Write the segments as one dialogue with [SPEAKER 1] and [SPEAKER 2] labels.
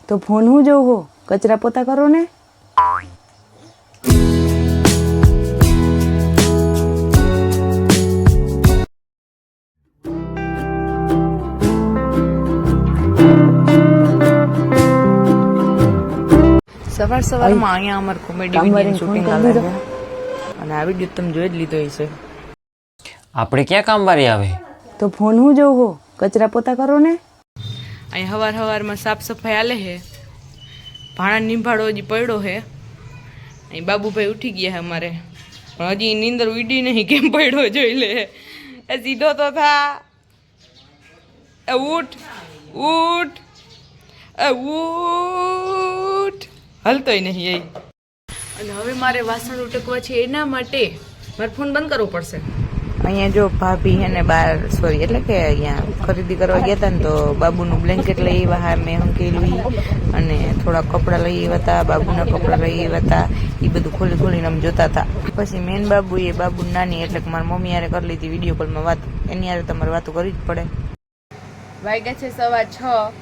[SPEAKER 1] તો ફોન હું જોઉં હો, કચરા પોતા કરો ને.
[SPEAKER 2] સવાર સવારમાં અહીંયા અમારે કોમેડી વિડીયો શૂટિંગ આવે છે અને આ વિડીયો તમે જોઈ જ લીધો હશે.
[SPEAKER 3] આપણે ક્યાં કામવારી આવે?
[SPEAKER 1] તો ફોન હું જોઉં હો, કચરા પોતા કરો ને.
[SPEAKER 2] અહીંયા સવારમાં સાફ સફાઈ હાલે છે. ભાણા નીંભાળો હજી પડ્યો છે. અહીં બાબુભાઈ ઉઠી ગયા છે અમારે, પણ હજી નીંદર ઉડી નહીં. કેમ પડ્યો જોઈ લે. એ સીધો તો થા, એ ઉઠ ઉઠ, એ ઉઠ. હલતોય નહીં એ. અને હવે મારે વાસણ ઉટકવા છે, એના માટે મારે ફોન બંધ કરવો પડશે. અહીંયા જો ભાભી હે ને બહાર એટલે કે અહીંયા ખરીદી કરવા ગયા હતા ને, તો બાબુનું બ્લેન્કેટ લઈ આવ્યા હા મેં હંકેલવી, અને થોડા કપડાં લઈ આવ્યા હતા, બાબુના કપડાં લઈ આવ્યા હતા. એ બધું ખોલી ખોલીને આમ જોતા હતા. પછી મેન બાબુ એ બાબુ નાની એટલે કે મારી મમ્મી યારે કરી લીધી વિડીયો કોલમાં વાત. એની યારે તમારે વાતો કરવી જ પડે. વાગ્યા છે 6:15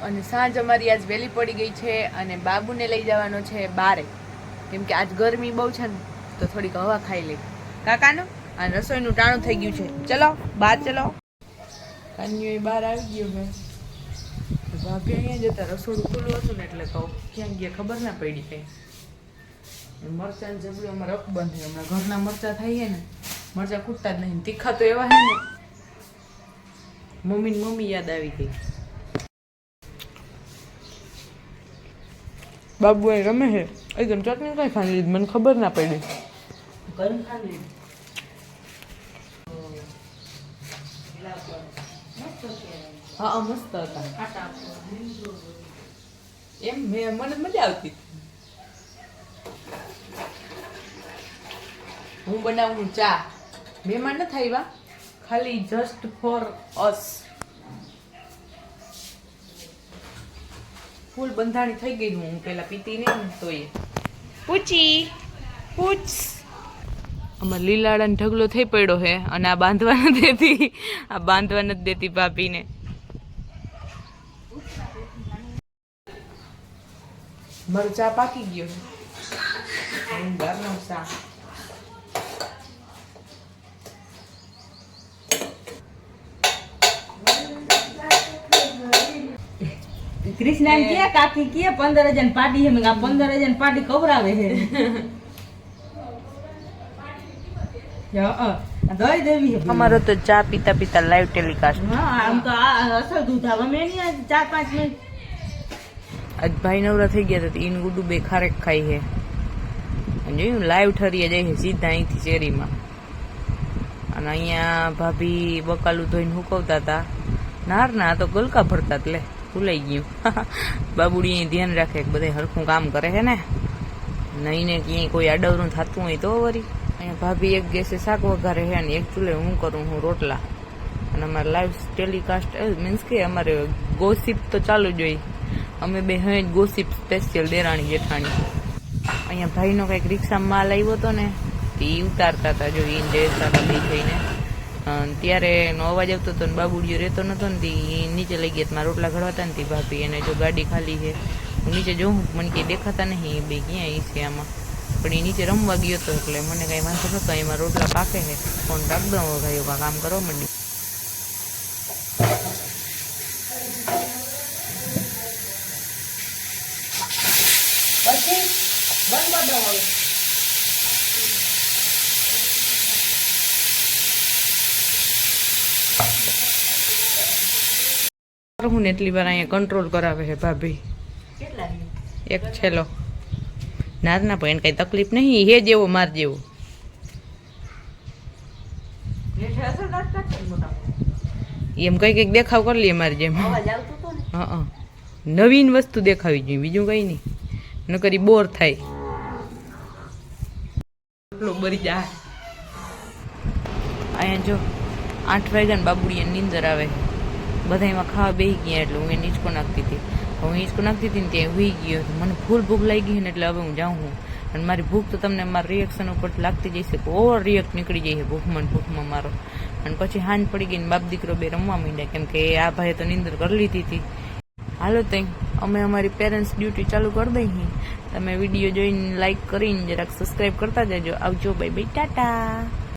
[SPEAKER 2] અને સાંજ અમારી આજ વહેલી પડી ગઈ છે. અને બાબુને લઈ જવાનો છે બારે, કેમ કે આજ ગરમી બહુ છે ને, તો થોડીક હવા ખાઈ લે. કાકાનું અને રસોઈનું ટાણું થઈ ગયું છે. ચલો બહાર ચલો. કાન્યુ એ બહાર આવી ગયો છે. ભાભી અહીંયા જતા, રસોડું ખુલ્લું હતું ને એટલે કહું ક્યાં ગયા ખબર ના પડી કઈ. મરચાં જબડું અમારે અકબંધ છે. હમણાં ઘરના મરચાં થાય છે ને, મરચાં ખૂટતા જ નહીં. તીખા તો એવા છે ને, મમ્મી યાદ આવી ગઈ. બાબુ અહીં રમે છે. એકદમ ચટણી કઈ ખાઈ લીધી, મને ખબર ના પડી. હા મસ્ત હતા એમ. મને મજા આવતી. હું બનાવું ચા. મહેમાન નથી આવ્યા, ખાલી જસ્ટ ફોર અસ. ફૂલ બંધાણી થઈ ગઈ. હું પેલા પીતી નહીં તો એ પૂછી પૂછ. અમારે લીલાડા ઢગલો થઈ પડ્યો છે અને આ બાંધવા નથી દેતી. આ બાંધવા નથી દેતી ભાભીને. મારો ચા પાકી ગયો છે. બહારનો ચા.
[SPEAKER 1] कृष्णा के काकी के 15,000 पार्टी है, मैं 15,000 पार्टी कबरावे है. दही देवी है.
[SPEAKER 2] અમારો તો ચા પીતા પીતા લાઈવ ટેલિકાસ્ટ.
[SPEAKER 1] हाँ हम तो असल दूध था मैं नहीं आज 4-5 मिनट.
[SPEAKER 2] આજ ભાઈ નવરા થઈ ગયા હતા. ઈન ગુડુ બે ખારેક ખાઈ છે. અને જોયું લાઈવ ઠરીએ જાય છે સીધા અહીંથી શેરીમાં. અને અહીંયા ભાભી બકાલું ધોઈને હુકવતા હતા. ના તો ગલકા ભરતા લે ભૂલાઈ ગયું. બાબુડી અહીં ધ્યાન રાખે કે બધા હરખું કામ કરે છે ને, નહીં ને ક્યાંય કોઈ આડવરું થતું હોય તો વરી. અહીંયા ભાભી એક ગેસે શાક વઘારે છે અને એક ચૂલે હું કરું હું રોટલા. અને અમારે લાઈવ ટેલિકાસ્ટ મીન્સ કે અમારે ગોસિપ તો ચાલુ જ હોય. અમે બે હવે ગોસિપ સ્પેશિયલ દેરાણી જેઠાણી. અહીંયા ભાઈનો કંઈક રિક્ષામાં માલ આવ્યો હતો ને, એ ઉતારતા હતા. જો એ ડેસા બધી થઈને ત્યારે એનો અવાજ આવતો હતો ને બાબુડીયો રહેતો નતો ને, તે નીચે લઈ ગયા. મારા રોટલા ઘડવાતા ને ભાભી એને જો ગાડી ખાલી છે. હું નીચે જોઉં, મને કંઈ દેખાતા નહીં એ બે ક્યાં છે આમાં. પણ એ નીચે રમવા ગયો હતો એટલે મને કાંઈ વાંધો નતો. એમાં રોટલા પાકે છે. ફોન રાખ દઉં ભાઈઓ કામ કરવા માંડી.
[SPEAKER 1] પછી બંધ કરી દો હવે.
[SPEAKER 2] હું ને એટલી વાર અહીંયા કંટ્રોલ કરાવે છે ભાભી.
[SPEAKER 1] કેટલા
[SPEAKER 2] એક છેલ્લો ના પણ એને કઈ તકલીફ નહીં. હે જેવો માર જેવો. એમ કઈ દેખાવ કરી લઈએ મારે જેમ. હા નવીન વસ્તુ દેખાવી જોઈએ, બીજું કઈ નહીં. નકરી બોર થાય. બરી જાય. અહીંયા જો 8 વાગ્યા ને બાબુડી નીંદર આવે. બધા એમાં ખાવા બેસી ગયા એટલે હું એ નીચકો નાખતી હતી. હું હિંચકો નાખતી હતી ને ત્યાં હોઈ ગયો. મને ફૂલ ભૂખ લાગી ગઈ ને એટલે હવે હું જાઉં હું. અને મારી ભૂખ તો તમને મારા રિએક્શન ઉપર લાગતી જશે. ઓવર રિએક્ટ નીકળી જાય છે ભૂખમાં મારો. અને પછી હાંજ પડી ગઈ ને બાપ દીકરો બે રમવા માંડ્યા, કેમ કે આ ભાઈએ તો નીંદર કરી લીધી હતી. હાલો તઈ અમે અમારી પેરેન્ટ્સ ડ્યુટી ચાલુ કરી દઈએ. તમે વિડીયો જોઈને લાઈક કરીને જરાક સબસ્ક્રાઈબ કરતા જજો. આવજો, બાય બાય, ટાટા.